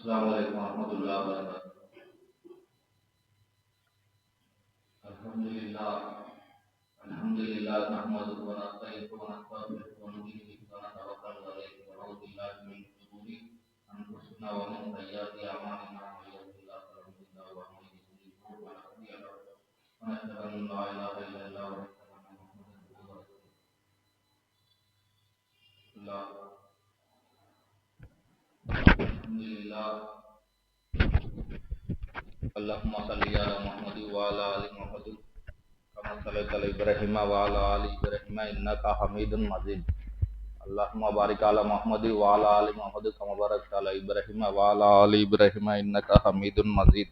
अस्सलामु अलैकुम वरहमतुल्लाहि वबरकातुहू। अल्हम्दुलिल्लाह नहमदुहु व नस्तईनुहु व नस्तगफिरुहु व नु'मिनु बिही व नतवक्कलु अलैहि व नऊज़ु बिल्लाहि मिन शुरूरि अनफुसिना व मिन सय्यिआति अमालिना मन यहदिहिल्लाहु फला मुदिल्ल लहु व मन युद्लिल फला हादिय लहु व नशहदु अन ला इलाहा इल्लल्लाह व नशहदु अन्न मुहम्मदन अब्दुहु व रसूलुहु। अल्हम्दुलिल्लाह अल्लाहुम्मा सल्लि अला मुहम्मद व अला आलि मुहम्मद कमा सल्लैता अला इब्राहीम व अला आलि इब्राहीम इन्नका हमीदुम मजीद। अल्लाहुम्मा बारिक अला मुहम्मद व अला आलि मुहम्मद कमा बारकता अला इब्राहीम व अला आलि इब्राहीम इन्नका हमीदुम मजीद।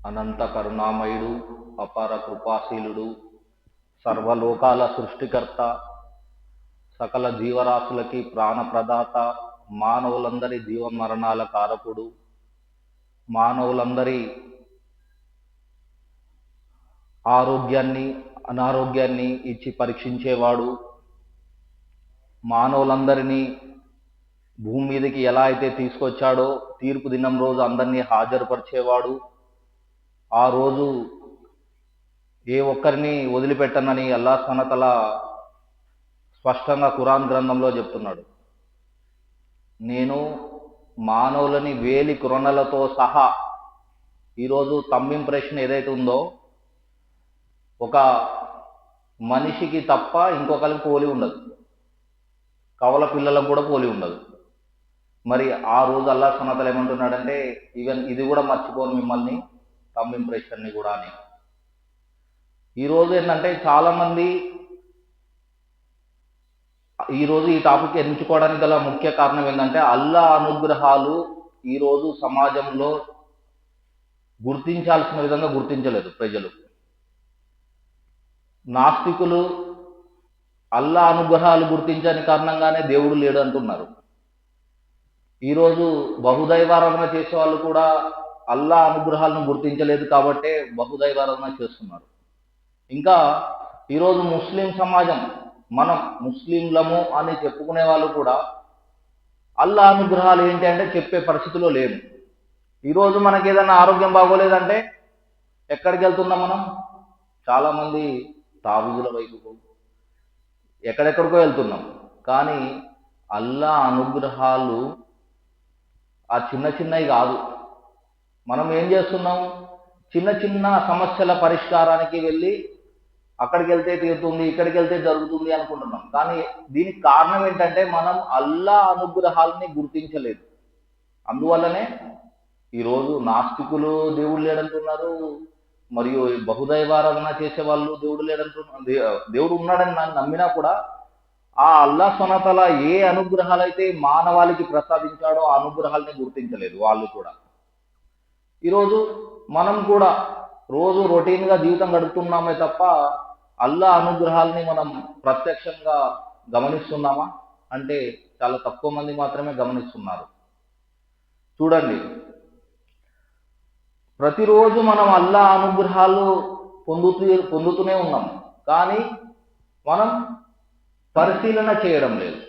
అనంత కరుణామయుడు, అపార కృపాశీలుడు, సర్వలోకాల సృష్టికర్త, సకల జీవరాశులకి ప్రాణప్రదాత, మానవులందరి జీవమరణాల కారకుడు, మానవులందరి ఆరోగ్యాన్ని అనారోగ్యాన్ని ఇచ్చి పరీక్షించేవాడు, మానవులందరినీ భూమి మీదకి ఎలా అయితే తీసుకొచ్చాడో తీర్పు దినం రోజు అందరినీ హాజరుపరిచేవాడు, ఆ రోజు ఏ ఒక్కరిని వదిలిపెట్టనని అల్లాహ్ సుబ్హానహు వ తఆలా స్పష్టంగా ఖురాన్ గ్రంథంలో చెప్తున్నాడు. నేను మానవులని వేలి కొరణలతో సహా, ఈరోజు థంబ్ ఇంప్రెషన్ ఏదైతే ఉందో ఒక మనిషికి తప్ప ఇంకొకరికి పోలి ఉండదు, కవల పిల్లలకు కూడా పోలి ఉండదు. మరి ఆ రోజు అల్లాహ్ సుబ్హానహు వ తఆలా ఏమంటున్నాడంటే ఈవెన్ ఇది కూడా మర్చిపోను మిమ్మల్ని, థంబ్ ఇంప్రెషన్ని కూడా అని. ఈరోజు ఏంటంటే చాలామంది ఈరోజు ఈ టాపిక్ ఎంచుకోవడానికి గల ముఖ్య కారణం ఏంటంటే అల్లాహ్ అనుగ్రహాలు ఈరోజు సమాజంలో గుర్తించాల్సిన విధంగా గుర్తించలేదు ప్రజలు. నాస్తికులు అల్లాహ్ అనుగ్రహాలు గుర్తించని కారణంగానే దేవుడు లేడు అంటున్నారు. ఈరోజు బహుదైవారాధన చేసే వాళ్ళు కూడా అల్లాహ్ అనుగ్రహాలను గుర్తించలేదు కాబట్టే బహుదైవారాధన చేస్తున్నారు. ఇంకా ఈరోజు ముస్లిం సమాజం, మనం ముస్లింలము అని చెప్పుకునే వాళ్ళు కూడా అల్లాహ్ అనుగ్రహాలు ఏంటి అంటే చెప్పే పరిస్థితిలో లేము. ఈరోజు మనకి ఏదైనా ఆరోగ్యం బాగోలేదంటే ఎక్కడికి వెళ్తున్నాం మనం? చాలామంది తావీజుల వైపుకు, ఎక్కడెక్కడికో వెళ్తున్నాం. కానీ అల్లాహ్ అనుగ్రహాలు ఆ చిన్న చిన్నవి కాదు. మనం ఏం చేస్తున్నాం? చిన్న చిన్న సమస్యల పరిష్కారానికి వెళ్ళి అక్కడికి వెళ్తే తీరుతుంది, ఇక్కడికి వెళ్తే జరుగుతుంది అనుకుంటున్నాం. కానీ దీనికి కారణం ఏంటంటే మనం అల్లాహ్ అనుగ్రహాలని గుర్తించలేదు. అందువల్లనే ఈరోజు నాస్తికులు దేవుడు లేడంటున్నారు, మరియు బహుదైవారాధన చేసే వాళ్ళు దేవుడు లేడంటున్నారు. దేవుడు ఉన్నాడని నన్ను నమ్మినా కూడా ఆ అల్లాహ్ సుబ్హానహు వ తఆలా ఏ అనుగ్రహాలు అయితే మానవాళికి ప్రసాదించాడో ఆ అనుగ్రహాలని గుర్తించలేదు వాళ్ళు కూడా. ఈరోజు మనం కూడా రోజు రొటీన్గా జీవితం గడుపుతున్నామే తప్ప అల్లాహ్ అనుగ్రహాలని మనం ప్రత్యక్షంగా గమనిస్తున్నామా అంటే చాలా తక్కువ మంది మాత్రమే గమనిస్తున్నారు. చూడండి, ప్రతిరోజు మనం అల్లాహ్ అనుగ్రహాలు పొందుతూనే ఉన్నాం, కానీ మనం పరిశీలన చేయడం లేదు.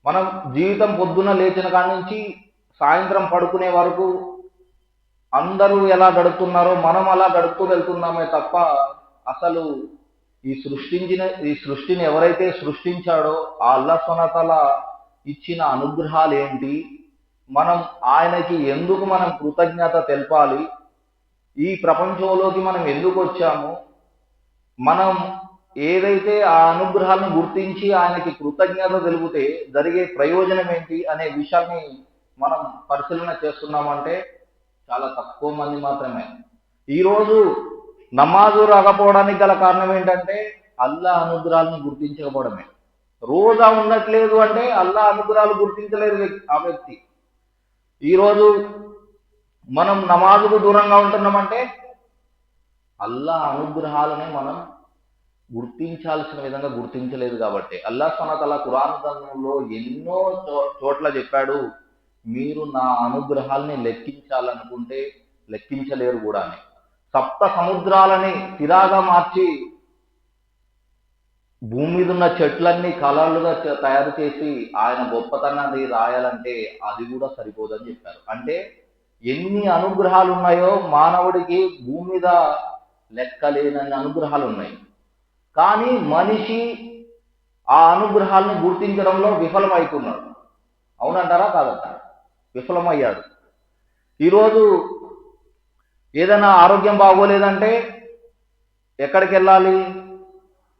మనం జీవితం పొద్దున లేచిన కాడి నుంచి సాయంత్రం పడుకునే వరకు అందరూ ఎలా గడుపుతున్నారో మనం అలా గడుపుతూ వెళ్తున్నామే తప్ప అసలు ఈ సృష్టిని ఎవరైతే సృష్టించాడో ఆ అల్లాహ్ సుబ్హానహు వ తఆలా ఇచ్చిన అనుగ్రహాలు ఏంటి, మనం ఆయనకి ఎందుకు మనం కృతజ్ఞత తెలపాలి, ఈ ప్రపంచంలోకి మనం ఎందుకు వచ్చాము, మనం ఏదైతే ఆ అనుగ్రహాలను గుర్తించి ఆయనకి కృతజ్ఞత తెలిపితే జరిగే ప్రయోజనం ఏంటి అనే విషయాన్ని మనం పరిశీలన చేస్తున్నామంటే చాలా తక్కువ మంది మాత్రమే. ఈరోజు నమాజు రాకపోవడానికి గల కారణం ఏంటంటే అల్లాహ్ అనుగ్రహాలను గుర్తించకపోవడమే. రోజా ఉండట్లేదు అంటే అల్లాహ్ అనుగ్రహాలు గుర్తించలేదు ఆ వ్యక్తి. ఈరోజు మనం నమాజుకు దూరంగా ఉంటున్నామంటే అల్లాహ్ అనుగ్రహాలని మనం గుర్తించాల్సిన విధంగా గుర్తించలేదు కాబట్టి. అల్లాహ్ సుబ్హానహు వ తఆలా ఖురాన్ గ్రంథంలో ఎన్నో చోట్ల చెప్పాడు, మీరు నా అనుగ్రహాలని లెక్కించాలనుకుంటే లెక్కించలేరు కూడా అని. సప్త సముద్రాలని సిరాగా మార్చి భూమి మీద ఉన్న చెట్లన్నీ కళలుగా తయారు చేసి ఆయన గొప్పతనాన్ని రాయాలంటే అది కూడా సరిపోదని చెప్పారు. అంటే ఎన్ని అనుగ్రహాలు ఉన్నాయో మానవుడికి భూమి మీద లెక్కలేనన్ని అనుగ్రహాలు ఉన్నాయి. కానీ మనిషి ఆ అనుగ్రహాలను గుర్తించడంలో విఫలమవుతున్నాడు. అవునంటారా కాదంటారా? విఫలమయ్యాడు. ఈరోజు ఏదైనా ఆరోగ్యం బాగోలేదంటే ఎక్కడికి వెళ్ళాలి?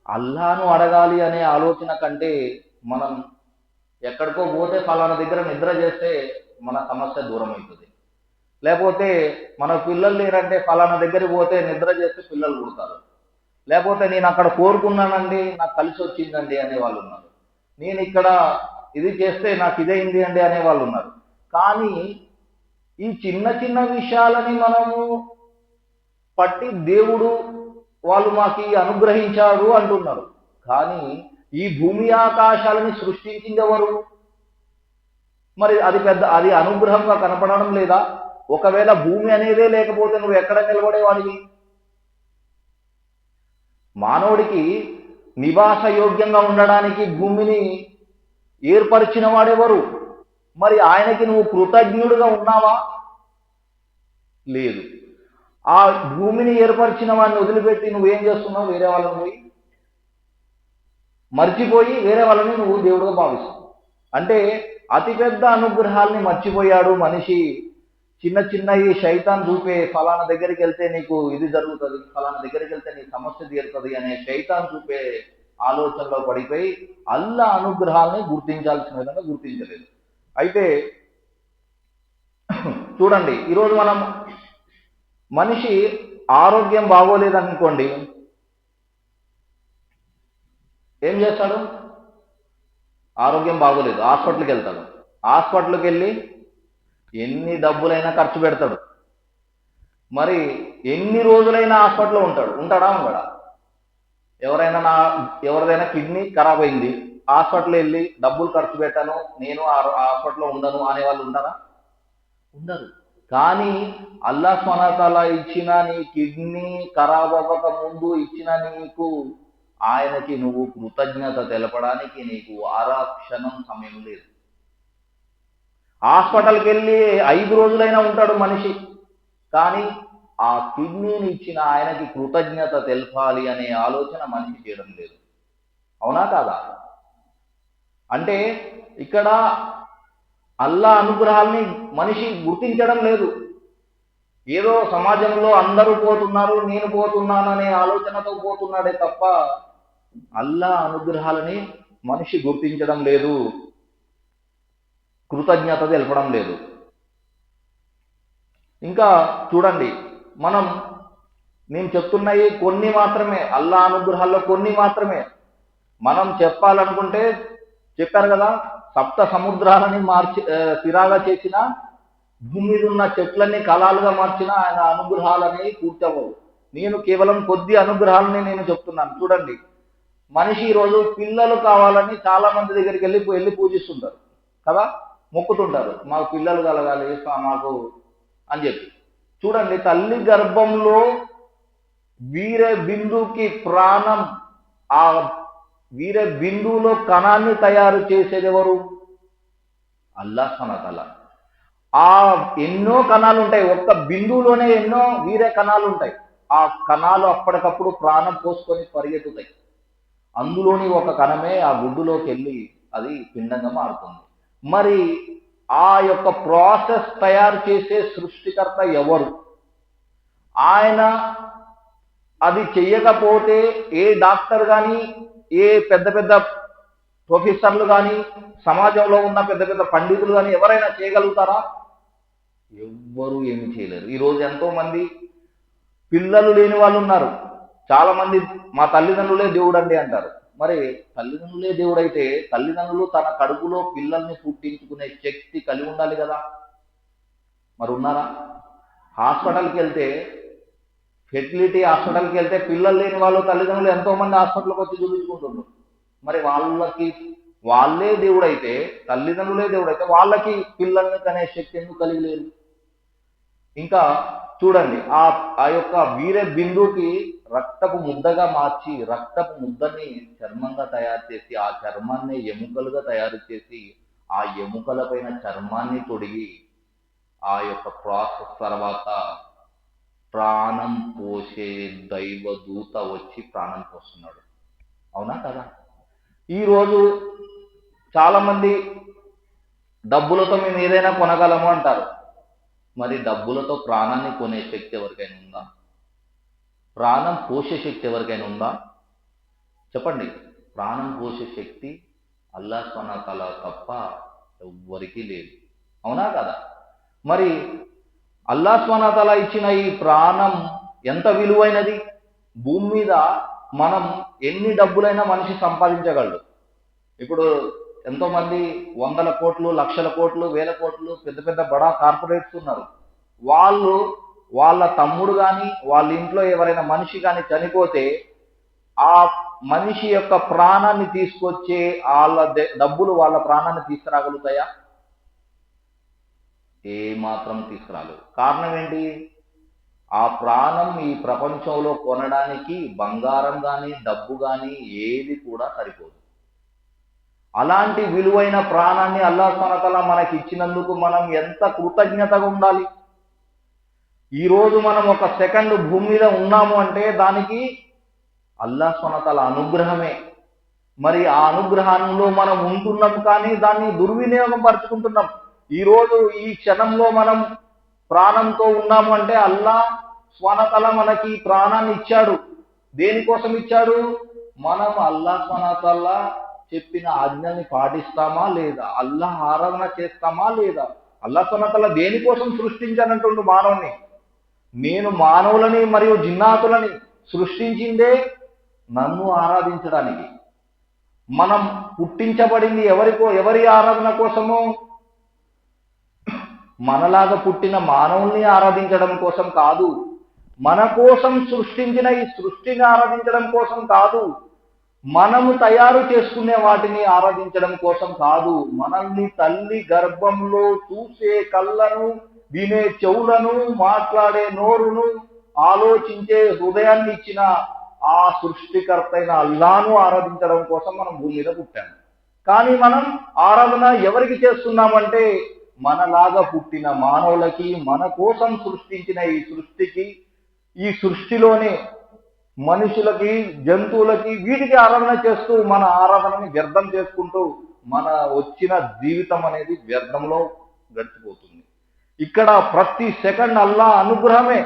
అల్లాను అడగాలి అనే ఆలోచన కంటే మనం ఎక్కడికో పోతే ఫలానా దగ్గర నిద్ర చేస్తే మన సమస్య దూరం అవుతుంది. లేకపోతే మన పిల్లలు లేరంటే ఫలానా దగ్గరికి పోతే నిద్ర చేస్తే పిల్లలు పుడతారు. లేకపోతే నేను అక్కడ కోరుకున్నానండి నాకు కలిసి వచ్చిందండి అనే వాళ్ళు ఉన్నారు. నేను ఇక్కడ ఇది చేస్తే నాకు ఇదైంది అండి అనే వాళ్ళు ఉన్నారు. కానీ ఈ చిన్న చిన్న విషయాలని మనము పట్టి దేవుడు వాళ్ళు మాకు అనుగ్రహించాడు అంటున్నారు. కానీ ఈ భూమి ఆకాశాలని సృష్టించింది ఎవరు? మరి అది అనుగ్రహంగా కనపడడం లేదా? ఒకవేళ భూమి అనేదే లేకపోతే నువ్వు ఎక్కడ నిలబడేవాడివి? మానవుడికి నివాస యోగ్యంగా ఉండడానికి భూమిని ఏర్పరిచిన వాడెవరు? మరి ఆయనకి నువ్వు కృతజ్ఞుడుగా ఉన్నావా? లేదు. ఆ భూమిని ఏర్పరిచిన వాడిని వదిలిపెట్టి నువ్వేం చేస్తున్నావు? వేరే వాళ్ళని పోయి మర్చిపోయి వేరే వాళ్ళని నువ్వు దేవుడుగా భావిస్తావు. అంటే అతిపెద్ద అనుగ్రహాల్ని మర్చిపోయాడు మనిషి. చిన్న చిన్న ఈ శైతాన్ చూపే ఫలానా దగ్గరికి వెళ్తే నీకు ఇది జరుగుతుంది, ఫలానా దగ్గరికి వెళ్తే నీ సమస్య తీరుతుంది అనే శైతాన్ చూపే ఆలోచనలో పడిపోయి అల్లా అనుగ్రహాలని గుర్తించాల్సిన విధంగా గుర్తించలేదు. అయితే చూడండి, ఈరోజు మనం మనిషి ఆరోగ్యం బాగోలేదనుకోండి, ఏం చేస్తాడు? ఆరోగ్యం బాగోలేదు, హాస్పిటల్కి వెళ్తాడు. హాస్పిటల్కి వెళ్ళి ఎన్ని డబ్బులైనా ఖర్చు పెడతాడు. మరి ఎన్ని రోజులైనా హాస్పిటల్లో ఉంటాడా? ఉండడా? ఎవరిదైనా కిడ్నీ ఖరాబ్ అయింది, హాస్పిటల్ వెళ్ళి డబ్బులు ఖర్చు పెట్టాను, నేను హాస్పిటల్లో ఉండను అనే వాళ్ళు ఉంటారా? ఉండరు. కానీ అల్లా సుబ్హానహు వ తఆలా ఇచ్చిన నీ కిడ్నీ ఖరాబ్ అవ్వక ముందు ఇచ్చిన నీకు ఆయనకి నువ్వు కృతజ్ఞత తెలపడానికి నీకు క్షణం సమయం లేదు. హాస్పిటల్కి వెళ్ళి 5 రోజులైనా ఉంటాడు మనిషి, కానీ ఆ కిడ్నీని ఇచ్చిన ఆయనకి కృతజ్ఞత తెలపాలి అనే ఆలోచన మనిషి చేయడం లేదు. అవునా కాదా? అంటే ఇక్కడ అల్లా అనుగ్రహాల్ని మనిషి గుర్తించడం లేదు. ఏదో సమాజంలో అందరూ పోతున్నారు నేను పోతున్నాననే ఆలోచనతో పోతున్నాడే తప్ప అల్లా అనుగ్రహాలని మనిషి గుర్తించడం లేదు, కృతజ్ఞత తెలపడం లేదు. ఇంకా చూడండి, నేను చెప్తున్నాయి కొన్ని మాత్రమే, అల్లా అనుగ్రహాల్లో కొన్ని మాత్రమే. మనం చెప్పాలనుకుంటే చెప్పారు కదా, సప్త సముద్రాలని సిరాగా చేసిన, భూమి మీద ఉన్న చెట్లన్నీ కళాలుగా మార్చిన ఆయన అనుగ్రహాలని పూర్తవ్వవు. నేను కేవలం కొద్ది అనుగ్రహాలని నేను చెప్తున్నాను. చూడండి, మనిషి ఈరోజు పిల్లలు కావాలని చాలా మంది దగ్గరికి వెళ్ళి పూజిస్తుంటారు కదా, మొక్కుతుంటారు, మాకు పిల్లలు కలగాలి మాకు అని చెప్పి. చూడండి, తల్లి గర్భంలో వీరే బిందుకి ప్రాణం, ఆ వీరే బిందువులో కణాన్ని తయారు చేసేది ఎవరు? అల్లా సుబ్హానహు వ తఆలా. ఆ ఎన్నో కణాలు ఉంటాయి, ఒక్క బిందువులోనే ఎన్నో వీరే కణాలు ఉంటాయి. ఆ కణాలు అప్పటికప్పుడు ప్రాణం పోసుకొని పరిగెత్తుతాయి. అందులోని ఒక కణమే ఆ గుడ్డులోకి వెళ్ళి అది పిండంగా మారుతుంది. మరి ఆ యొక్క ప్రాసెస్ తయారు చేసే సృష్టికర్త ఎవరు? ఆయన అది చెయ్యకపోతే ఏ డాక్టర్ కానీ, ఏ పెద్ద పెద్ద ప్రొఫెసర్లు కానీ, సమాజంలో ఉన్న పెద్ద పెద్ద పండితులు కానీ ఎవరైనా చేయగలుగుతారా? ఎవ్వరూ ఏమి చేయలేరు. ఈరోజు ఎంతో మంది పిల్లలు లేని వాళ్ళు ఉన్నారు. చాలా మంది మా తల్లిదండ్రులే దేవుడు అండి అంటారు. మరి తల్లిదండ్రులే దేవుడైతే తల్లిదండ్రులు తన కడుపులో పిల్లల్ని పుట్టించుకునే శక్తి కలిగి ఉండాలి కదా, మరి ఉన్నారా? హాస్పిటల్కి వెళ్తే, ఫెర్టిలిటీ హాస్పిటల్కి వెళ్తే పిల్లలు లేని వాళ్ళు తల్లిదండ్రులు ఎంతో మంది హాస్పిటల్కి వచ్చి చూపించుకుంటున్నారు. మరి వాళ్ళే దేవుడైతే, తల్లిదండ్రులే దేవుడైతే వాళ్ళకి పిల్లల్ని కనే శక్తి ఎందుకు కలిగి లేదు? ఇంకా చూడండి, ఆ యొక్క వీరే బిందుకి రక్తపు ముద్దగా మార్చి రక్తపు ముద్దని చర్మంగా తయారు చేసి ఆ చర్మాన్ని ఎముకలుగా తయారు చేసి ఆ ఎముకల పైన చర్మాన్ని తొడిగి ఆ యొక్క ప్రాసెస్ తర్వాత ప్రాణం పోసే దైవ దూత వచ్చి ప్రాణం పోస్తున్నాడు. అవునా కదా? ఈరోజు చాలా మంది డబ్బులతో మేము ఏదైనా కొనగలము అంటారు. మరి డబ్బులతో ప్రాణాన్ని కొనే శక్తి ఎవరికైనా ఉందా? ప్రాణం పోసే శక్తి ఎవరికైనా ఉందా? చెప్పండి. ప్రాణం పోసే శక్తి అల్లాహ్ సుబ్హానహు వ తఆలా తప్ప ఎవ్వరికీ లేదు. అవునా కదా? మరి అల్లాహ్ సుబ్హానహు వ తఆలా ఇచ్చిన ఈ ప్రాణం ఎంత విలువైనది? భూమి మీద మనం ఎన్ని డబ్బులైనా మనిషి సంపాదించగలడు. ఇప్పుడు ఎంతో మంది 100 కోట్లు, లక్షల కోట్లు, వేల కోట్లు పెద్ద పెద్ద బడా కార్పొరేట్స్ ఉన్నారు. వాళ్ళు వాళ్ళ తమ్ముడు కానీ వాళ్ళ ఇంట్లో ఎవరైనా మనిషి కానీ చనిపోతే ఆ మనిషి యొక్క ప్రాణాన్ని తీసుకొచ్చే వాళ్ళ డబ్బులు వాళ్ళ ప్రాణాన్ని తీసుకురాగలుగుతాయా? ఏ మాత్రం తీసుకురాలేదు. కారణం ఏంటి? ఆ ప్రాణం ఈ ప్రపంచంలో కొనడానికి బంగారం కానీ డబ్బు కానీ ఏది కూడా సరిపోదు. అలాంటి విలువైన ప్రాణాన్ని అల్లాహ్ సుబ్హానహు వ తఆలా మనకి ఇచ్చినందుకు మనం ఎంత కృతజ్ఞతగా ఉండాలి. ఈరోజు మనం ఒక సెకండ్ భూమి మీద ఉన్నాము అంటే దానికి అల్లాహ్ సుబ్హానహు వ తఆలా అనుగ్రహమే. మరి ఆ అనుగ్రహంలో మనం ఉంటున్నాం కానీ దాన్ని దుర్వినియోగం పరుచుకుంటున్నాం. ఈరోజు ఈ క్షణంలో మనం ప్రాణంతో ఉన్నాము అంటే అల్లాహ్ సుబ్హానహు వ తఆలా మనకి ప్రాణాన్ని ఇచ్చాడు. దేనికోసం ఇచ్చాడు? మనం అల్లాహ్ సుబ్హానహు వ తఆలా చెప్పిన ఆజ్ఞల్ని పాటిస్తామా లేదా? అల్లాహ్ ఆరాధన చేస్తామా లేదా? అల్లాహ్ సుబ్హానహు వ తఆలా దేనికోసం సృష్టించానంటుండు మానవుని? నేను మానవులని మరియు జిన్నాతులని సృష్టించిందే నన్ను ఆరాధించడానికి. మనం పుట్టించబడింది ఎవరి ఆరాధన కోసము? మనలాగా పుట్టిన మానవుల్ని ఆరాధించడం కోసం కాదు. మన కోసం సృష్టించిన ఈ సృష్టిని ఆరాధించడం కోసం కాదు. మనము తయారు చేసుకునే వాటిని ఆరాధించడం కోసం కాదు. మనల్ని తల్లి గర్భంలో చూసే కళ్ళను, వినే చెవులను, మాట్లాడే నోరును, ఆలోచించే హృదయాన్ని ఇచ్చిన ఆ సృష్టికర్త అయిన అల్లాహ్ను ఆరాధించడం కోసం మనం భూమి మీద పుట్టాము. కానీ మనం ఆరాధన ఎవరికి చేస్తున్నామంటే మనలాగా పుట్టిన మానవులకి, మన కోసం సృష్టించిన ఈ సృష్టికి, ఈ సృష్టిలోనే మనుషులకి, జంతువులకి, వీటికి ఆరాధన చేస్తూ మన ఆరాధనని వ్యర్థం చేసుకుంటూ మన వచ్చిన జీవితం అనేది వ్యర్థంలో గడిచిపోతుంది. ఇక్కడ ప్రతి సెకండ్ అల్లాహ్ అనుగ్రహమే.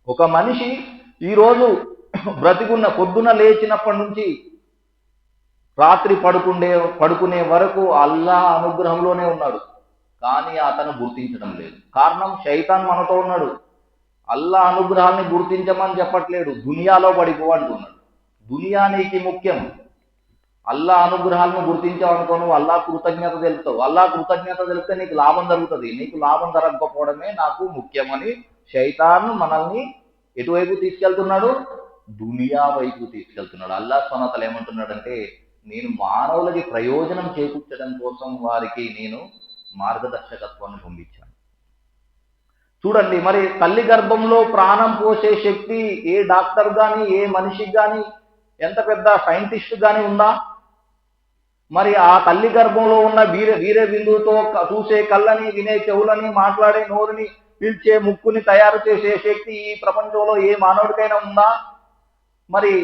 ఒక మనిషి ఈరోజు బ్రతికున్న పొద్దున లేచినప్పటి నుంచి రాత్రి పడుకునే వరకు అల్లాహ్ అనుగ్రహంలోనే ఉన్నాడు. కానీ అతను గుర్తించడం లేదు. కారణం శైతాన్ మనతో ఉన్నాడు. అల్లాహ్ అనుగ్రహాన్ని గుర్తించమని చెప్పట్లేడు, దునియాలో పడిపో అంటున్నాడు. దునియా నీకు ముఖ్యం. అల్లాహ్ అనుగ్రహాలను గుర్తించావనుకో నువ్వు అల్లాహ్ కృతజ్ఞత తెలుపుతావు. అల్లాహ్ కృతజ్ఞత తెలిపితే నీకు లాభం జరుగుతుంది. నీకు లాభం జరగకపోవడమే నాకు ముఖ్యమని శైతాన్ మనల్ని ఎటువైపు తీసుకెళ్తున్నాడు? దునియా వైపు తీసుకెళ్తున్నాడు. అల్లాహ్ సుబ్హానహు వ తఆలా ఏమంటున్నాడంటే నేను మానవులకి ప్రయోజనం చేకూర్చడం కోసం వారికి నేను మార్గదర్శకత్వాన్ని పంపించాను. చూడండి, మరి తల్లి గర్భంలో ప్రాణం పోసే శక్తి ఏ డాక్టర్ కానీ ఏ మనిషికి కానీ ఎంత పెద్ద సైంటిస్ట్ కానీ ఉందా? మరి ఆ తల్లి గర్భంలో ఉన్న వీరే బిందువుతో చూసే కళ్ళని, వినే చెవులని, మాట్లాడే నోరుని, పీల్చే ముక్కుని తయారు చేసే శక్తి ఈ ప్రపంచంలో ఏ మానవుడికైనా ఉందా? మరి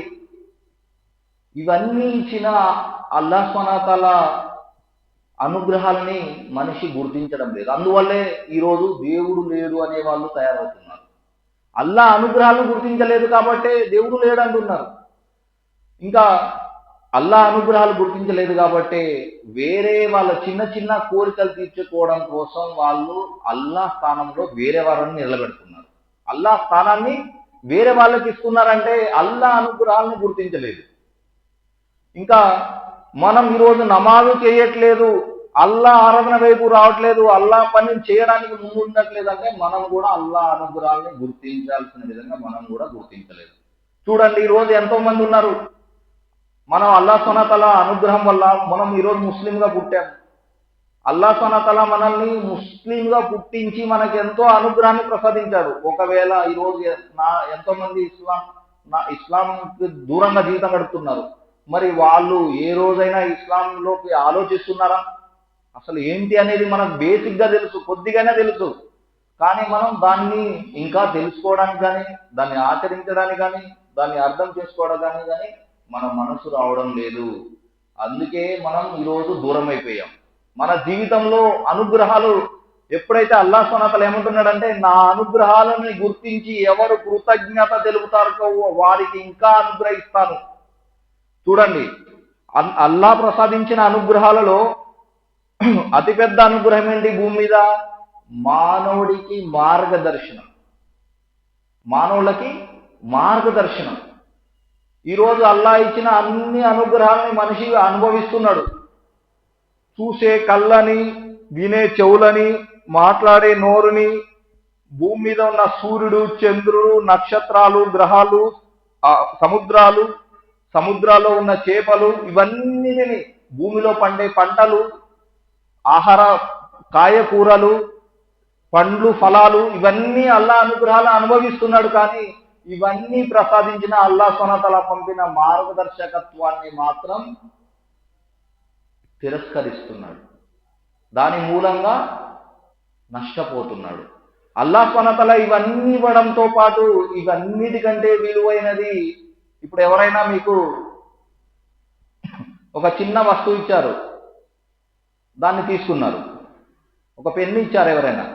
ఇవన్నీ ఇచ్చిన అల్లాహ్ సుబ్హానహు వ తఆలా అనుగ్రహాలని మనిషి గుర్తించడం లేదు. అందువల్లే ఈరోజు దేవుడు లేడు అనే వాళ్ళు తయారవుతున్నారు. అల్లాహ్ అనుగ్రహాలను గుర్తించలేదు కాబట్టే దేవుడు లేడు అంటున్నారు. ఇంకా అల్లాహ్ అనుగ్రహాలు గుర్తించలేదు కాబట్టి వేరే వాళ్ళ చిన్న చిన్న కోరికలు తీర్చుకోవడం కోసం వాళ్ళు అల్లాహ్ స్థానంలో వేరే వాళ్ళని నిలబెడుతున్నారు. అల్లాహ్ స్థానాన్ని వేరే వాళ్ళకి ఇస్తున్నారంటే అల్లాహ్ అనుగ్రహాలను గుర్తించలేదు. ఇంకా మనం ఈరోజు నమాజు చేయట్లేదు, అల్లాహ్ ఆరాధన వైపు రావట్లేదు, అల్లాహ్ పని చేయడానికి ముందు ఉండట్లేదు అంటే మనం కూడా అల్లాహ్ అనుగ్రహాలని గుర్తించాల్సిన విధంగా మనం కూడా గుర్తించలేదు. చూడండి, ఈరోజు ఎంతో మంది ఉన్నారు. మనం అల్లాహ్ సుబ్హానహు వ తఆలా అనుగ్రహం వల్ల మనం ఈరోజు ముస్లింగా పుట్టాము. అల్లాహ్ సుబ్హానహు వ తఆలా మనల్ని ముస్లింగా పుట్టించి మనకి ఎంతో అనుగ్రహాన్ని ప్రసాదించాడు. ఒకవేళ ఈరోజు ఎంతో మంది ఇస్లాంకి దూరంగా జీవితం గడుపుతున్నారు. మరి వాళ్ళు ఏ రోజైనా ఇస్లాంలోకి ఆలోచిస్తున్నారా? అసలు ఏంటి అనేది మనకు బేసిక్గా తెలుసు, కొద్దిగానే తెలుసు. కానీ మనం దాన్ని ఇంకా తెలుసుకోవడానికి కానీ, దాన్ని ఆచరించడానికి కానీ, దాన్ని అర్థం చేసుకోవడానికి కానీ మన మనసు రావడం లేదు. అందుకే మనం ఈరోజు దూరం అయిపోయాం. మన జీవితంలో అనుగ్రహాలు ఎప్పుడైతే అల్లాహ్ సుబ్హానహు వ తఆలా ఏమంటున్నాడంటే, నా అనుగ్రహాలను గుర్తించి ఎవరు కృతజ్ఞత తెలుపుతారో వారికి ఇంకా అనుగ్రహిస్తాను. చూడండి, అల్లాహ్ ప్రసాదించిన అనుగ్రహాలలో అతిపెద్ద అనుగ్రహం ఏంటి భూమి మీద? మానవుడికి మార్గదర్శనం. మానవులకి మార్గదర్శనం. ఈరోజు అల్లాహ్ ఇచ్చిన అన్ని అనుగ్రహాలని మనిషి అనుభవిస్తున్నాడు. చూసే కళ్ళని, వినే చెవులని, మాట్లాడే నోరుని, భూమి మీద ఉన్న సూర్యుడు, చంద్రుడు, నక్షత్రాలు, గ్రహాలు, సముద్రాలు, సముద్రాల్లో ఉన్న చేపలు, ఇవన్నీ భూమిలో పండే పంటలు, ఆహార కాయకూరలు, పండ్లు, ఫలాలు, ఇవన్నీ అల్లాహ్ అనుగ్రహాలు అనుభవిస్తున్నాడు. కానీ ఇవన్నీ ప్రసాదించిన అల్లాహ్ సుబ్హానహు వ తఆలా పంపిన మార్గదర్శకత్వాన్ని మాత్రం తిరస్కరిస్తున్నాడు. దాని మూలంగా నష్టపోతున్నాడు. అల్లాహ్ సుబ్హానహు వ తఆలా ఇవన్నీ ఇవ్వడంతో పాటు ఇవన్నిటికంటే విలువైనది, ఇప్పుడు ఎవరైనా మీకు ఒక చిన్న వస్తువు ఇచ్చారు, దాన్ని తీసుకున్నారు. ఒక పెన్ను ఇచ్చారు, ఎవరైనా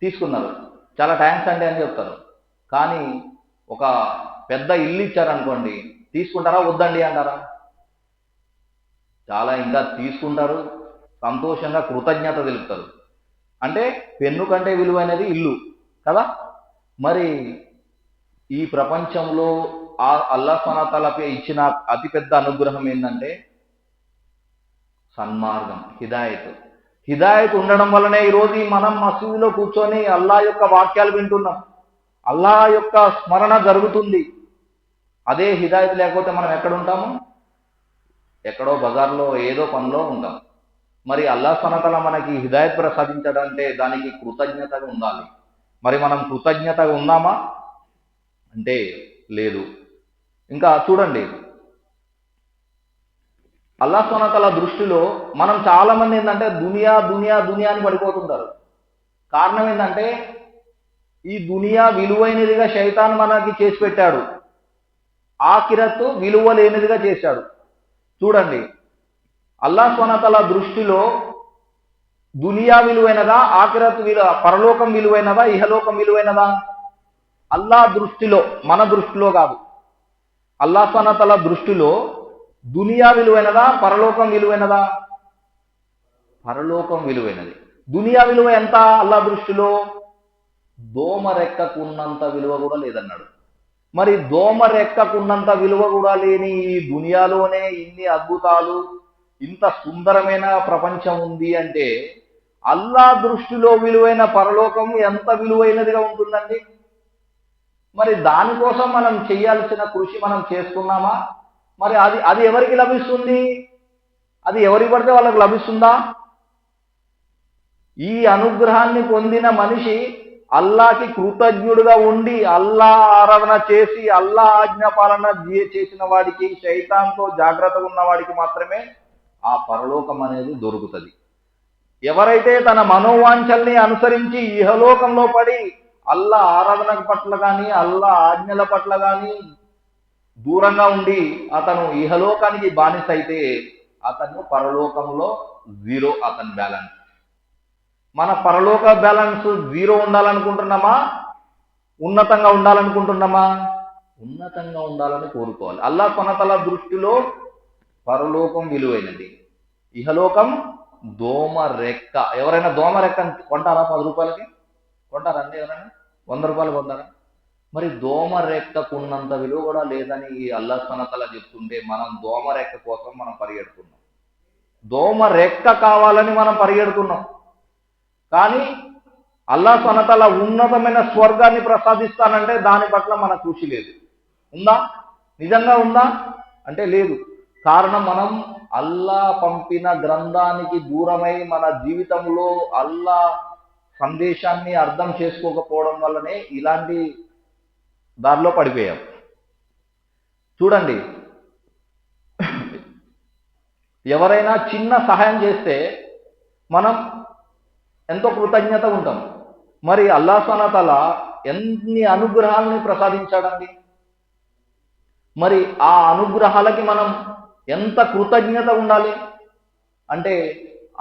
తీసుకున్నారు, చాలా థ్యాంక్స్ అండి అని చెప్తారు. కానీ ఒక పెద్ద ఇల్లు ఇచ్చారనుకోండి, తీసుకుంటారా వద్దండి అంటారా? చాలా ఇంకా తీసుకుంటారు, సంతోషంగా కృతజ్ఞత తెలుపుతారు. అంటే పెన్ను కంటే విలువైనది ఇల్లు కదా. మరి ఈ ప్రపంచంలో అల్లాహ్ సుబ్హానహు వ తఆలాపై ఇచ్చిన అతిపెద్ద అనుగ్రహం ఏంటంటే సన్మార్గం, హిదాయత్. హిదాయత్ ఉండడం వల్లనే ఈరోజు మనం మసీదులో కూర్చొని అల్లాహ్ యొక్క వాక్యాలు వింటున్నాం, అల్లాహ్ యొక్క స్మరణ జరుగుతుంది. అదే హిదాయత్ లేకపోతే మనం ఎక్కడ ఉంటాము? ఎక్కడో బజార్లో ఏదో పనిలో ఉంటాం. మరి అల్లాహ్ సుబ్హానహు వ తఆలా మనకి హిదాయత్ ప్రసాదించడంటే దానికి కృతజ్ఞతగా ఉండాలి. మరి మనం కృతజ్ఞతగా ఉన్నామా అంటే లేదు. ఇంకా చూడండి, అల్లాహ్ సుబ్హానహు వ తఆలా దృష్టిలో మనం చాలా మంది ఏంటంటే దునియా దునియా దునియా అని పడిపోతుంటారు. కారణం ఏంటంటే ఈ దునియా విలువైనదిగా శైతాన్ మనకి చేసి పెట్టాడు, ఆఖిరత్ విలువ లేనిదిగా చేశాడు. చూడండి, అల్లాహ్ సుబ్హానహు వ తఆలా దృష్టిలో దునియా విలువైనదా, ఆఖిరత్ పరలోకం విలువైనదా, ఇహలోకం విలువైనదా? అల్లాహ్ దృష్టిలో, మన దృష్టిలో కాదు, అల్లాహ్ సుబ్హానహు వ తఆలా దృష్టిలో దునియా విలువైనదా, పరలోకం విలువైనదా? పరలోకం విలువైనది. దునియా విలువ ఎంత అల్లాహ్ దృష్టిలో? దోమ రెక్కకున్నంత విలువ కూడా లేదన్నాడు. మరి దోమ రెక్కకున్నంత విలువ కూడా లేని ఈ దునియాలోనే ఇన్ని అద్భుతాలు, ఇంత సుందరమైన ప్రపంచం ఉంది అంటే అల్లాహ్ దృష్టిలో విలువైన పరలోకం ఎంత విలువైనదిగా ఉంటుందండి? మరి దానికోసం మనం చేయాల్సిన కృషి మనం చేస్తున్నామా? మరి అది ఎవరికి లభిస్తుంది? అది ఎవరికి పడితే వాళ్ళకి లభిస్తుందా? ఈ అనుగ్రహాన్ని పొందిన మనిషి అల్లాహకి కృతజ్ఞుడుగా ఉండి అల్లాహ్ ఆరాధన చేసి అల్లాహ్ ఆజ్ఞాపాలన చేసిన వాడికి, శైతాన్తో జాగ్రత్తగా ఉన్న వాడికి మాత్రమే ఆ పరలోకం అనేది దొరుకుతుంది. ఎవరైతే తన మనోవాంఛల్ని అనుసరించి ఇహలోకంలో పడి అల్లాహ్ ఆరాధన పట్ల కానీ, అల్లాహ్ ఆజ్ఞల పట్ల కానీ దూరంగా ఉండి అతను ఇహలోకానికి బానిస అయితే అతను పరలోకంలో జీరో, అతని బ్యాలెన్స్. మన పరలోక బ్యాలెన్స్ జీరో ఉండాలనుకుంటున్నామా? ఉన్నతంగా ఉండాలనుకుంటున్నామా? ఉన్నతంగా ఉండాలని కోరుకోవాలి. అల్లాహ్ సుబ్హానహు వ తఆలా దృష్టిలో పరలోకం విలువైనది, ఇహలోకం దోమ రెక్క. ఎవరైనా దోమ రెక్క కొంటారా? 10 రూపాయలకి కొంటారండి? ఎవరైనా 100 రూపాయలు కొంటారా? మరి దోమ రెక్కకున్నంత విలువ కూడా లేదని అల్లాహ్ సుబ్హానహు వ తఆలా చెప్తుంటే మనం దోమ రెక్క కోసం మనం పరిగెడుతున్నాం, దోమ రెక్క కావాలని మనం పరిగెడుతున్నాం. కానీ అల్లాహ్ సుబ్హానహు వ తఆలా ఉన్నతమైన స్వర్గాన్ని ప్రసాదిస్తానంటే దాని పట్ల మన కృషి లేదు. ఉందా? నిజంగా ఉందా అంటే లేదు. కారణం మనం అల్లాహ్ పంపిన గ్రంథానికి దూరమై మన జీవితంలో అల్లాహ్ సందేశాన్ని అర్థం చేసుకోకపోవడం వల్లనే ఇలాంటి దారిలో పడిపోయాం. చూడండి, ఎవరైనా చిన్న సహాయం చేస్తే మనం ఎంతో కృతజ్ఞత ఉంటాం. మరి అల్లాహ్ సుబ్హానహు వ తఆలా ఎన్ని అనుగ్రహాలని ప్రసాదించాడండి. మరి ఆ అనుగ్రహాలకి మనం ఎంత కృతజ్ఞత ఉండాలి అంటే,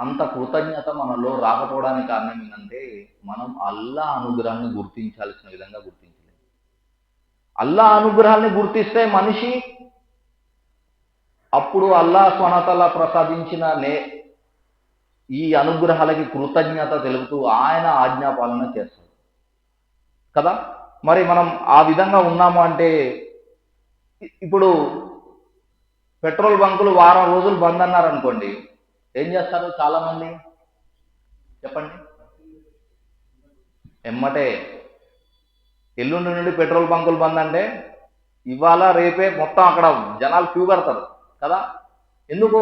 అంత కృతజ్ఞత మనలో రాకపోవడానికి కారణం ఏంటంటే, మనం అల్లాహ్ అనుగ్రహాన్ని గుర్తించాల్సిన విధంగా గుర్తించలేదు. అల్లాహ్ అనుగ్రహాన్ని గుర్తిస్తే మనిషి అప్పుడు అల్లాహ్ సుబ్హానహు వ తఆలా ప్రసాదించిన ఈ అనుగ్రహాలకి కృతజ్ఞత తెలుపుతూ ఆయన ఆజ్ఞాపాలన చేస్తాడు కదా. మరి మనం ఆ విధంగా ఉన్నాము అంటే, ఇప్పుడు పెట్రోల్ బంకులు వారం రోజులు బంద్ అన్నారనుకోండి, ఏం చేస్తారు చాలా మంది చెప్పండి? ఎమ్మటే ఎల్లుండి నుండి పెట్రోల్ బంకులు బంద్ అంటే ఇవాళ రేపే మొత్తం అక్కడ జనాలు క్యూ కడతారు కదా. ఎందుకు?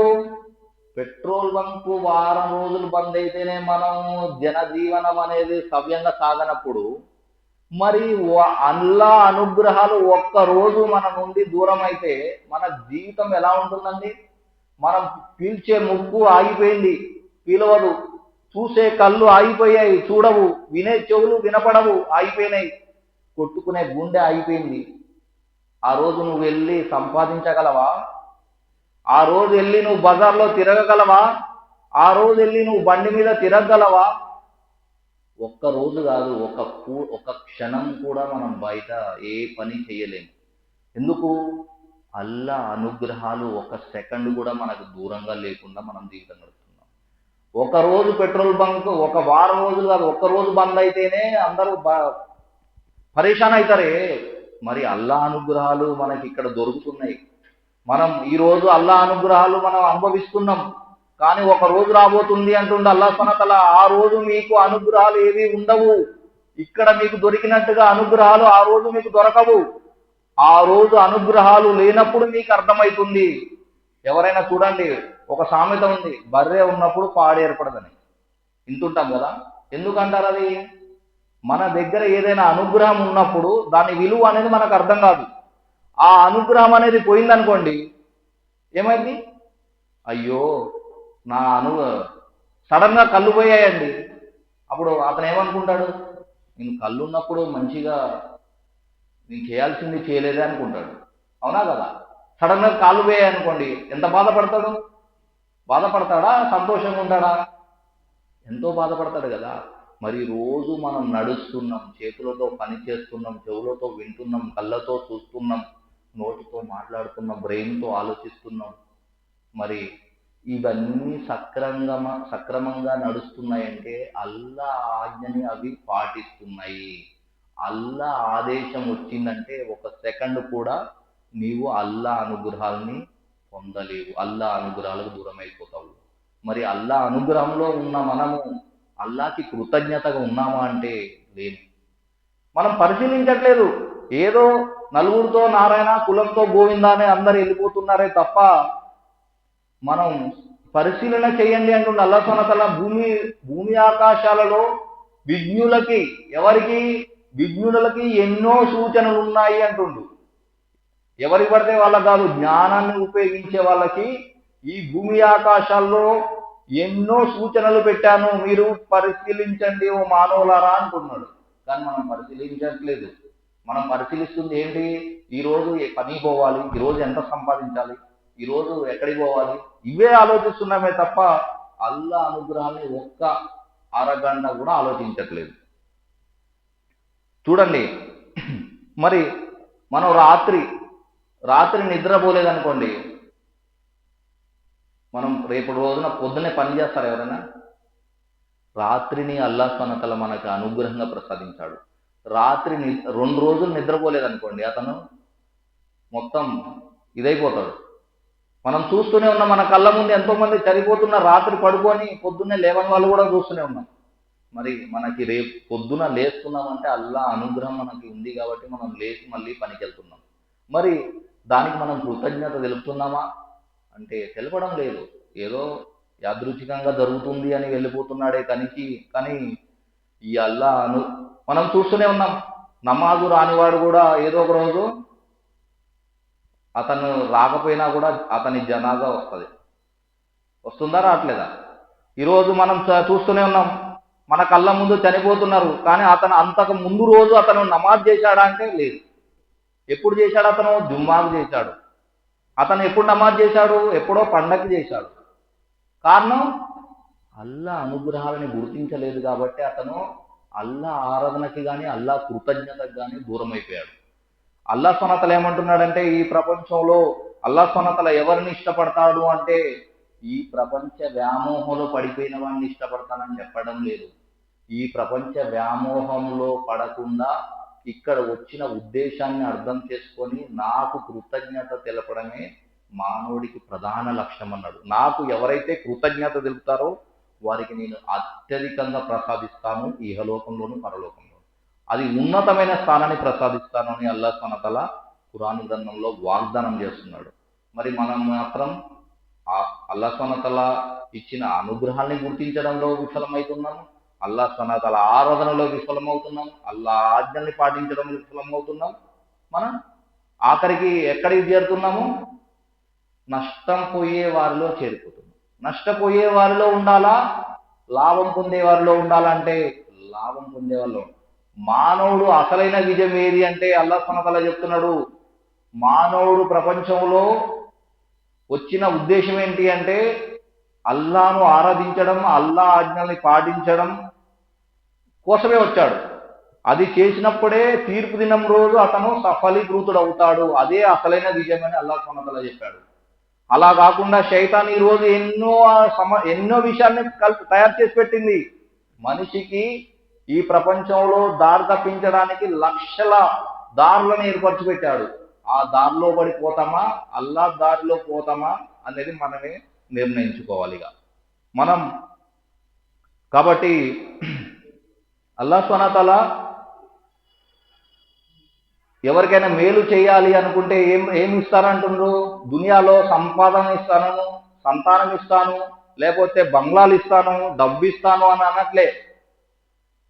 పెట్రోల్ బంకు వారం రోజులు బంద్ అయితేనే మనం జనజీవనం అనేది సవ్యంగా సాగనప్పుడు, మరి అల్లాహ్ అనుగ్రహాలు ఒక్క రోజు మన నుండి దూరం అయితే మన జీవితం ఎలా ఉంటుందండి? మనం పీల్చే ముక్కు ఆగిపోయింది, పీలవదు. చూసే కళ్ళు ఆగిపోయాయి, చూడవు. వినే చెవులు వినపడవు, ఆగిపోయినాయి. కొట్టుకునే గుండె ఆగిపోయింది. ఆ రోజు నువ్వు వెళ్ళి సంపాదించగలవా? ఆ రోజు వెళ్ళి నువ్వు బజార్లో తిరగగలవా? ఆ రోజు వెళ్ళి నువ్వు బండి మీద తిరగగలవా? ఒక్క రోజు కాదు, ఒక క్షణం కూడా మనం బయట ఏ పని చేయలేము. ఎందుకు? అల్లాహ్ అనుగ్రహాలు ఒక సెకండ్ కూడా మనకు దూరంగా లేకుండా మనం జీవితం గడుపుతున్నాం. ఒక రోజు పెట్రోల్ బంక్ ఒక వారం రోజులు కాదు, ఒక్క రోజు బంద్ అయితేనే అందరూ పరేషాన్ అవుతారే. మరి అల్లాహ్ అనుగ్రహాలు మనకి ఇక్కడ దొరుకుతున్నాయి. మనం ఈరోజు అల్లాహ్ అనుగ్రహాలు మనం అనుభవిస్తున్నాం. కానీ ఒక రోజు రాబోతుంది అంటుండే అల్లాహ్ సుబ్హానహు వ తఆలా, ఆ రోజు మీకు అనుగ్రహాలు ఏవి ఉండవు. ఇక్కడ మీకు దొరికినట్టుగా అనుగ్రహాలు ఆ రోజు మీకు దొరకవు. ఆ రోజు అనుగ్రహాలు లేనప్పుడు మీకు అర్థమవుతుంది. ఎవరైనా చూడండి, ఒక సామెత ఉంది, బర్రె ఉన్నప్పుడు పాడు ఏర్పడదని. వింటుంటాం కదా. ఎందుకంటారు అది? మన దగ్గర ఏదైనా అనుగ్రహం ఉన్నప్పుడు దాని విలువ అనేది మనకు అర్థం కాదు. ఆ అనుగ్రహం అనేది పోయిందనుకోండి, ఏమైంది? అయ్యో నా సడన్ గా కళ్ళు పోయాయండి. అప్పుడు అతను ఏమనుకుంటాడు? నేను కళ్ళు ఉన్నప్పుడు మంచిగా నేను చేయాల్సింది చేయలేదే అనుకుంటాడు. అవునా కదా? సడన్ గా కాళ్ళు పోయాయి అనుకోండి, ఎంత బాధపడతాడు? బాధపడతాడా? సంతోషంగా ఉంటాడా? ఎంతో బాధపడతాడు కదా. మరి రోజు మనం నడుస్తున్నాం, చేతులతో పని చేస్తున్నాం, చెవులతో వింటున్నాం, కళ్ళతో చూస్తున్నాం, నోటితో మాట్లాడుతున్నాం, బ్రెయిన్తో ఆలోచిస్తున్నాం. మరి ఇవన్నీ సక్రమంగా నడుస్తున్నాయంటే అల్లాహ్ ఆజ్ఞని అవి పాటిస్తున్నాయి. అల్లాహ్ ఆదేశం వచ్చిందంటే ఒక సెకండ్ కూడా నీవు అల్లాహ్ అనుగ్రహాలని పొందలేవు, అల్లాహ్ అనుగ్రహాలకు దూరం అయిపోతావు. మరి అల్లాహ్ అనుగ్రహంలో ఉన్న మనము అల్లాహ్కి కృతజ్ఞతగా ఉన్నామా అంటే లేదు. మనం పరిశీలించట్లేదు. ఏదో నలుగురితో నారాయణ, కులంతో గోవింద అని అందరు వెళ్ళిపోతున్నారే తప్ప, మనం పరిశీలన చేయండి అంటుండే అల్లాహ్ సుబ్హానహు వ తఆలా. భూమి ఆకాశాలలో విజ్ఞులకి ఎన్నో సూచనలు ఉన్నాయి అంటుండు. ఎవరికి పడితే వాళ్ళకి కాదు, జ్ఞానాన్ని ఉపయోగించే వాళ్ళకి ఈ భూమి ఆకాశాల్లో ఎన్నో సూచనలు పెట్టాను, మీరు పరిశీలించండి ఓ మానవులారా అంటున్నాడు. కానీ మనం పరిశీలించట్లేదు. మనం పరిశీలిస్తుంది ఏంటి? ఈరోజు పని పోవాలి, ఈరోజు ఎంత సంపాదించాలి, ఈరోజు ఎక్కడికి పోవాలి, ఇవే ఆలోచిస్తున్నామే తప్ప అల్లాహ్ అనుగ్రహాన్ని ఒక్క అరగంట కూడా ఆలోచించట్లేదు. చూడండి, మరి మనం రాత్రి నిద్రపోలేదనుకోండి, మనం రేపటి రోజున పొద్దున్నే పని చేస్తారు ఎవరైనా? రాత్రిని అల్లాహ్ సుబ్హానహు వ తఆలా మనకు అనుగ్రహంగా ప్రసాదించాడు. రాత్రి 2 రోజులు నిద్రపోలేదనుకోండి, అతను మొత్తం ఇదైపోతాడు. మనం చూస్తూనే ఉన్నాం, మన కళ్ళ ముందు ఎంతో మంది చనిపోతున్న రాత్రి పడుకొని పొద్దున్నే లేవని వాళ్ళు కూడా చూస్తూనే ఉన్నాం. మరి మనకి రేపు పొద్దున లేస్తున్నామంటే అల్లాహ్ అనుగ్రహం మనకి ఉంది కాబట్టి మనం లేచి మళ్ళీ పనికి వెళ్తున్నాం. మరి దానికి మనం కృతజ్ఞత తెలుపుతున్నామా అంటే తెలపడం లేదు. ఏదో యాదృచ్ఛికంగా జరుగుతుంది అని వెళ్ళిపోతున్నాడే కానీ ఈ మనం చూస్తూనే ఉన్నాం. నమాజు రానివాడు కూడా ఏదో ఒక రోజు అతను రాకపోయినా కూడా అతని జనాజా వస్తుంది. వస్తుందా రావట్లేదా? ఈరోజు మనం చూస్తూనే ఉన్నాం, మన కళ్ళ ముందు చనిపోతున్నారు, కానీ అతను అంతకు ముందు రోజు అతను నమాజ్ చేశాడా అంటే లేదు. ఎప్పుడు చేశాడు? అతను జుమ్మాకు చేశాడు. అతను ఎప్పుడు నమాజ్ చేశాడు? ఎప్పుడో పండగకి చేశాడు. కారణం అల్లా అనుగ్రహాలని గుర్తించలేదు కాబట్టి అతను అల్లా ఆరాధనకి కానీ అల్లా కృతజ్ఞతకి కానీ దూరం అయిపోయాడు. అల్లా సుబ్హానహు ఏమంటున్నాడంటే, ఈ ప్రపంచంలో అల్లా సుబ్హానహు ఎవరిని ఇష్టపడతాడు అంటే ఈ ప్రపంచ వ్యామోహంలో పడిపోయిన వాడిని ఇష్టపడతానని చెప్పడం లేదు. ఈ ప్రపంచ వ్యామోహంలో పడకుండా ఇక్కడ వచ్చిన ఉద్దేశాన్ని అర్థం చేసుకొని నాకు కృతజ్ఞత తెలపడమే మానవుడికి ప్రధాన లక్ష్యం అన్నాడు. నాకు ఎవరైతే కృతజ్ఞత తెలుపుతారో వారికి నేను అత్యధికంగా ప్రసాదిస్తాను, ఇహలోకంలోను పరలోకంలో అది ఉన్నతమైన స్థానాన్ని ప్రసాదిస్తాను అని అల్లాహ్ సుబ్హానహు తఆలా ఖురాన్ గ్రంథంలో వాగ్దానం చేస్తున్నాడు. మరి మనం మాత్రం అల్లాహ్ సుబ్హానహు తఆలా ఇచ్చిన అనుగ్రహాన్ని గుర్తించడంలో విఫలమవుతున్నాము, అల్లాహ్ సుబ్హానహు తఆలా ఆరాధనలో విఫలమవుతున్నాం, అల్లాహ్ ఆజ్ఞల్ని పాటించడంలో విఫలమవుతున్నాం. మనం ఆఖరికి ఎక్కడికి చేరుతున్నాము? నష్టం పోయే వారిలో చేరిపోతున్నాం. నష్టపోయే వారిలో ఉండాలా, లాభం పొందే వారిలో ఉండాలంటే లాభం పొందే వాళ్ళు. మానవుడు అసలైన విజయం ఏది అంటే అల్లాహ్ సుబ్హానహు తఆలా చెప్తున్నాడు, మానవుడు ప్రపంచంలో వచ్చిన ఉద్దేశం ఏంటి అంటే అల్లాను ఆరాధించడం, అల్లా ఆజ్ఞల్ని పాటించడం కోసమే వచ్చాడు. అది చేసినప్పుడే తీర్పు దినం రోజు అతను సఫలీకృతుడు అవుతాడు. అదే అసలైన విజయం అని అల్లాహ్ సుబ్హానహు తఆలా చెప్పాడు. అలా కాకుండా శైతాన్ ఈ రోజు ఎన్నో విషయాన్ని తయారు చేసి పెట్టింది. మనిషికి ఈ ప్రపంచంలో దారి తప్పించడానికి లక్షల దారులను ఏర్పరచి పెట్టాడు. ఆ దారిలో పడిపోతామా, అల్లా దారిలో పోతామా అనేది మనమే నిర్ణయించుకోవాలి. మనం కాబట్టి అల్లాహ్ సుబ్హానహు తఆలా ఎవరికైనా మేలు చేయాలి అనుకుంటే ఏమి ఇస్తానంటుండ్రు? దునియాలో సంపాదన ఇస్తాను, సంతానం ఇస్తాను, లేకపోతే బంగ్లాలు ఇస్తాను, డబ్బు ఇస్తాను అని అనట్లే.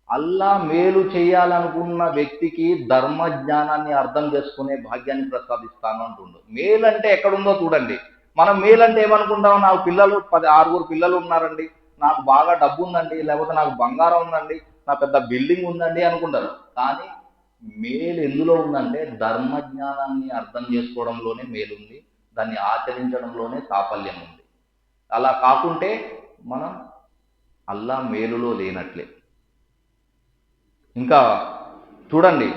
అల్లా మేలు చేయాలనుకున్న వ్యక్తికి ధర్మ జ్ఞానాన్ని అర్థం చేసుకునే భాగ్యాన్ని ప్రసాదిస్తాను అంటుండు. మేలు అంటే ఎక్కడుందో చూడండి. మనం మేలు అంటే ఏమనుకుంటాం? నాకు పిల్లలు 6 పిల్లలు ఉన్నారండి, నాకు బాగా డబ్బు ఉందండి, లేకపోతే నాకు బంగారం ఉందండి, నా పెద్ద బిల్డింగ్ ఉందండి అనుకుంటారు. కానీ మేలు ఎందులో ఉందంటే ధర్మ జ్ఞానాన్ని అర్థం చేసుకోవడంలోనే మేలుంది, దాన్ని ఆచరించడంలోనే సాఫల్యం ఉంది. అలా కాకుంటే మనం అల్లా మేలులో లేనట్లే. ఇంకా చూడండి,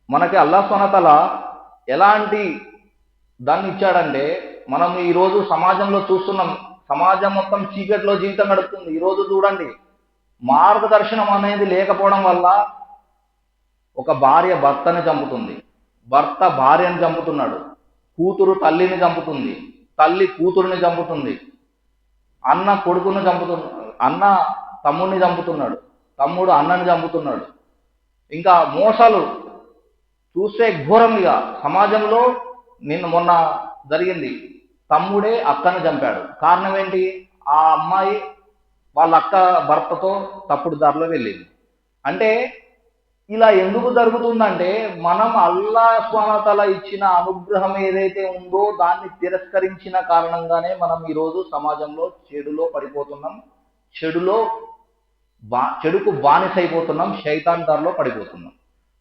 మనకి అల్లాహ్ సుబ్హానహు తఆలా ఎలాంటి దాన్ని ఇచ్చాడంటే, మనం ఈరోజు సమాజంలో చూస్తున్నాం, సమాజం మొత్తం చీకట్లో జీవితం గడుపుతుంది. ఈరోజు చూడండి, మార్గదర్శనం అనేది లేకపోవడం వల్ల ఒక భార్య భర్తని చంపుతుంది, భర్త భార్యను చంపుతున్నాడు, కూతురు తల్లిని చంపుతుంది, తల్లి కూతురుని చంపుతుంది, అన్న కొడుకుని చంపుతున్నాడు, అన్న తమ్ముడిని చంపుతున్నాడు, తమ్ముడు అన్నని చంపుతున్నాడు. ఇంకా మోసాలు చూస్తే ఘోరంగా సమాజంలో మొన్న జరిగింది. తమ్ముడే అక్కను చంపాడు. కారణం ఏంటి? ఆ అమ్మాయి వాళ్ళ అక్క భర్తతో తప్పుడు దారిలో వెళ్ళింది. అంటే ఇలా ఎందుకు జరుగుతుందంటే మనం అల్లాహ్ సుబ్హానహు తఆలా ఇచ్చిన అనుగ్రహం ఏదైతే ఉందో దాన్ని తిరస్కరించిన కారణంగానే మనం ఈరోజు సమాజంలో చెడులో పడిపోతున్నాం, చెడుకు బానిసైపోతున్నాం, శైతాన్ దారిలో పడిపోతున్నాం.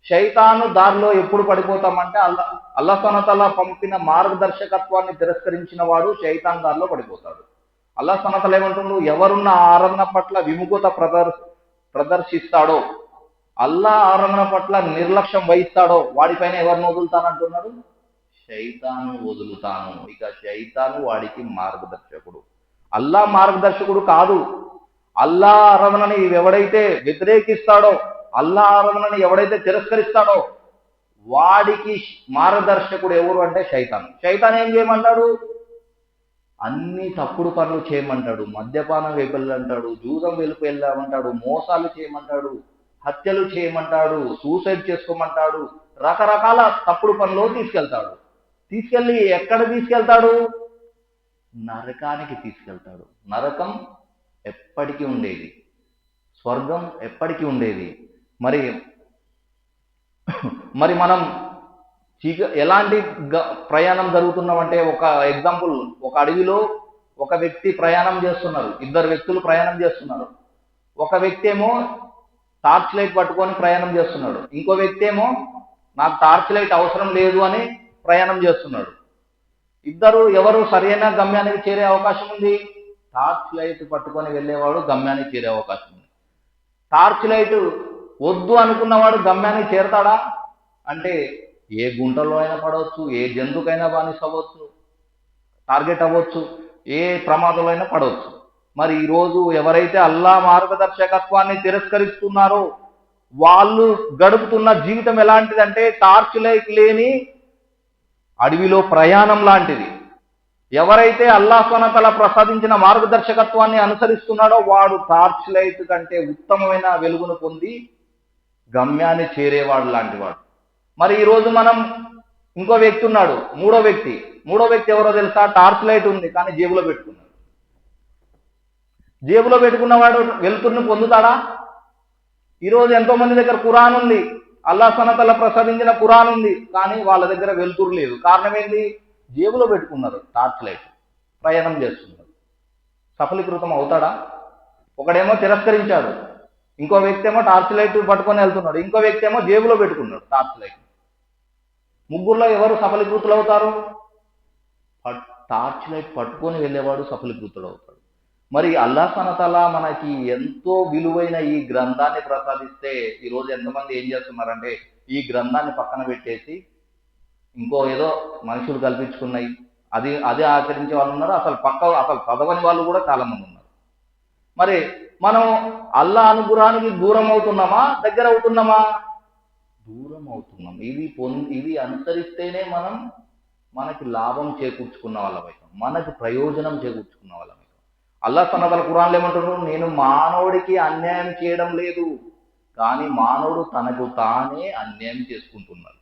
శైతాను దారిలో ఎప్పుడు పడిపోతామంటే అల్లాహ్ సుబ్హానహు తఆలా పంపిన మార్గదర్శకత్వాన్ని తిరస్కరించిన వాడు శైతాన్ దారిలో పడిపోతాడు. అల్లాహ్ సుబ్హానహు తఆలా ఏమంటుండు? ఎవరున్న ఆరాధన పట్ల విముఖత ప్రదర్శిస్తాడో, అల్లా ఆరాధన పట్ల నిర్లక్ష్యం వహిస్తాడో వాడిపైన ఎవరిని వదులుతానంటున్నాడు? శైతాను వదులుతాను. ఇక శైతాను వాడికి మార్గదర్శకుడు, అల్లా మార్గదర్శకుడు కాదు. అల్లా ఆరాధనని ఎవడైతే వ్యతిరేకిస్తాడో, అల్లా ఆరాధనని ఎవడైతే తిరస్కరిస్తాడో వాడికి మార్గదర్శకుడు ఎవరు అంటే శైతాన్. శైతాన్ ఏం చేయమంటాడు? అన్ని తప్పుడు పనులు చేయమంటాడు, మద్యపానం వైపు వెళ్ళంటాడు, జూదం వైపు వెళ్ళమంటాడు, మోసాలు చేయమంటాడు, హత్యలు చేయమంటాడు, సూసైడ్ చేసుకోమంటాడు, రకరకాల తప్పుడు పనులు తీసుకెళ్తాడు. తీసుకెళ్ళి ఎక్కడ తీసుకెళ్తాడు? నరకానికి తీసుకెళ్తాడు. నరకం ఎప్పటికీ ఉండేది, స్వర్గం ఎప్పటికీ ఉండేది. మరి మనం ఎలాంటి ప్రయాణం జరుగుతున్నామంటే, ఒక ఎగ్జాంపుల్, ఒక అడవిలో ఒక వ్యక్తి ప్రయాణం చేస్తున్నారు, ఇద్దరు వ్యక్తులు ప్రయాణం చేస్తున్నారు. ఒక వ్యక్తి ఏమో టార్చ్ లైట్ పట్టుకొని ప్రయాణం చేస్తున్నాడు, ఇంకో వ్యక్తి ఏమో నాకు టార్చ్ లైట్ అవసరం లేదు అని ప్రయాణం చేస్తున్నాడు. ఇద్దరు ఎవరు సరైన గమ్యానికి చేరే అవకాశం ఉంది? టార్చ్ లైట్ పట్టుకొని వెళ్ళేవాడు గమ్యానికి చేరే అవకాశం ఉంది. టార్చ్ లైట్ వద్దు అనుకున్నవాడు గమ్యానికి చేరతాడా అంటే, ఏ గుంటలో అయినా పడవచ్చు, ఏ జంతుకైనా బానిస అవ్వచ్చు, టార్గెట్ అవ్వచ్చు, ఏ ప్రమాదంలో అయినా పడవచ్చు. మరి ఈరోజు ఎవరైతే అల్లా మార్గదర్శకత్వాన్ని తిరస్కరిస్తున్నారో వాళ్ళు గడుపుతున్న జీవితం ఎలాంటిదంటే, టార్చ్ లైట్ లేని అడవిలో ప్రయాణం లాంటిది. ఎవరైతే అల్లాహ్ సుబ్హానహు వ తఆలా ప్రసాదించిన మార్గదర్శకత్వాన్ని అనుసరిస్తున్నాడో వాడు టార్చ్ లైట్ కంటే ఉత్తమమైన వెలుగును పొంది గమ్యాన్ని చేరేవాడు లాంటి వాడు. మరి ఈరోజు మనం ఇంకో వ్యక్తి ఉన్నాడు, మూడో వ్యక్తి ఎవరో తెలుసా? టార్చ్ లైట్ ఉంది కానీ జేబులో పెట్టుకున్నాడు. జేబులో పెట్టుకున్నవాడు వెలుతురుని పొందుతాడా? ఈరోజు ఎంతో మంది దగ్గర ఖురాన్ ఉంది, అల్లాహ్ సుబ్హానహు వ తఆలా ప్రసాదించిన ఖురాన్ ఉంది, కానీ వాళ్ళ దగ్గర వెలుతురు లేదు. కారణం ఏంటి? జేబులో పెట్టుకున్నారు టార్చ్ లైట్, ప్రయాణం చేస్తున్నారు. సఫలీకృతం అవుతాడా? ఒకడేమో తిరస్కరించాడు, ఇంకో వ్యక్తి ఏమో టార్చ్ లైట్ పట్టుకొని వెళ్తున్నాడు, ఇంకో వ్యక్తి ఏమో జేబులో పెట్టుకున్నాడు టార్చ్ లైట్. ముగ్గురులో ఎవరు సఫలీకృతులు అవుతారు? టార్చ్ లైట్ పట్టుకొని వెళ్ళేవాడు సఫలీకృతుడు అవుతాడు. మరి అల్లాహ్ సుబ్హానహు వ తఆలా మనకి ఎంతో విలువైన ఈ గ్రంథాన్ని ప్రసాదిస్తే ఈరోజు ఎంతమంది ఏం చేస్తున్నారంటే, ఈ గ్రంథాన్ని పక్కన పెట్టేసి ఇంకో ఏదో మనుషులు కల్పించుకున్నాయి అదే ఆచరించే వాళ్ళు ఉన్నారు, అసలు చదవని వాళ్ళు కూడా చాలా మంది ఉన్నారు. మరి మనం అల్లా అనుగ్రహానికి దూరం అవుతున్నామా, దగ్గర అవుతున్నామా? దూరం అవుతున్నాం. ఇది అనుసరిస్తేనే మనకి లాభం చేకూర్చుకున్న వాళ్ళమైతాం, మనకి ప్రయోజనం చేకూర్చుకున్న వాళ్ళమైతాం. అల్లాహ్ సుబ్హానహు వ తఆలా ఖురాన్లో ఏమంటున్నాడు? నేను మానవుడికి అన్యాయం చేయడం లేదు, కానీ మానవుడు తనకు తానే అన్యాయం చేసుకుంటున్నాడు.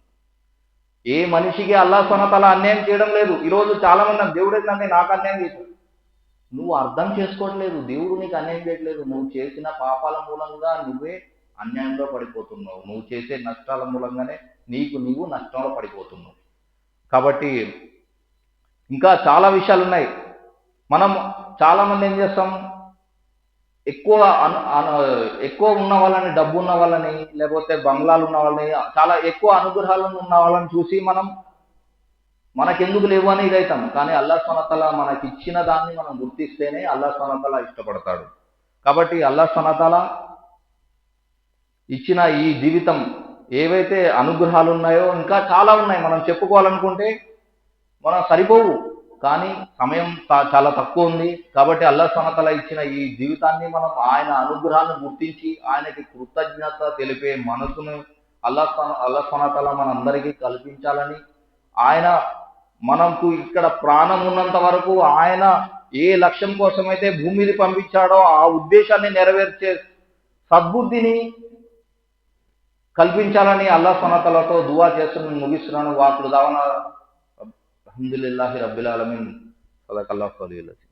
ఏ మనిషికి అల్లాహ్ సుబ్హానహు వ తఆలా అన్యాయం చేయడం లేదు. ఈరోజు చాలా మంది దేవుడు ఏంటంటే నాకు అన్యాయం చేశాడు. నువ్వు అర్థం చేసుకోవట్లేదు, దేవుడు నీకు అన్యాయం చేయట్లేదు. నువ్వు చేసిన పాపాల మూలంగా నువ్వే అన్యాయంలో పడిపోతున్నావు, నువ్వు చేసే నష్టాల మూలంగానే నీవు నష్టంలో పడిపోతున్నావు. కాబట్టి ఇంకా చాలా విషయాలు ఉన్నాయి. మనం చాలా మంది ఏం చేస్తాం, ఎక్కువ ఉన్న వాళ్ళని, డబ్బు ఉన్న వాళ్ళని, లేకపోతే బంగ్లాలు ఉన్న వాళ్ళని, చాలా ఎక్కువ అనుగ్రహాలను ఉన్న వాళ్ళని చూసి మనకెందుకు లేవు అని ఇదైతాం. కానీ అల్లాహ్ సుబ్హానహు వ తఆలా మనకి ఇచ్చిన దాన్ని మనం గుర్తిస్తేనే అల్లాహ్ సుబ్హానహు వ తఆలా ఇష్టపడతాడు. కాబట్టి అల్లాహ్ సుబ్హానహు వ తఆలా ఇచ్చిన ఈ జీవితం, ఏవైతే అనుగ్రహాలు ఉన్నాయో ఇంకా చాలా ఉన్నాయి, మనం చెప్పుకోవాలనుకుంటే మనం సరిపోవు. కానీ సమయం చాలా తక్కువ ఉంది. కాబట్టి అల్లాహ్ సుబ్హానహు వ తఆలా ఇచ్చిన ఈ జీవితాన్ని మనం ఆయన అనుగ్రహాన్ని గుర్తించి ఆయనకి కృతజ్ఞత తెలిపే మనసును అల్లాహ్ సుబ్హానహు వ తఆలా మనందరికీ కల్పించాలని, ఆయన మనకు ఇక్కడ ప్రాణం ఉన్నంత వరకు ఆయన ఏ లక్ష్యం కోసమైతే భూమి మీద పంపించాడో ఆ ఉద్దేశాన్ని నెరవేర్చే సద్బుద్ధిని కల్పించాలని అల్లాహ్ సుబ్హానహు వ తఆలాతో దువా చేస్తూ ముగిస్తున్నాను. వాకులు దావనా అల్హమ్దులిల్లాహి రబ్బిల్ ఆలమీన్. సదకల్లాహు అల్-అలీయుల్ అజీమ్.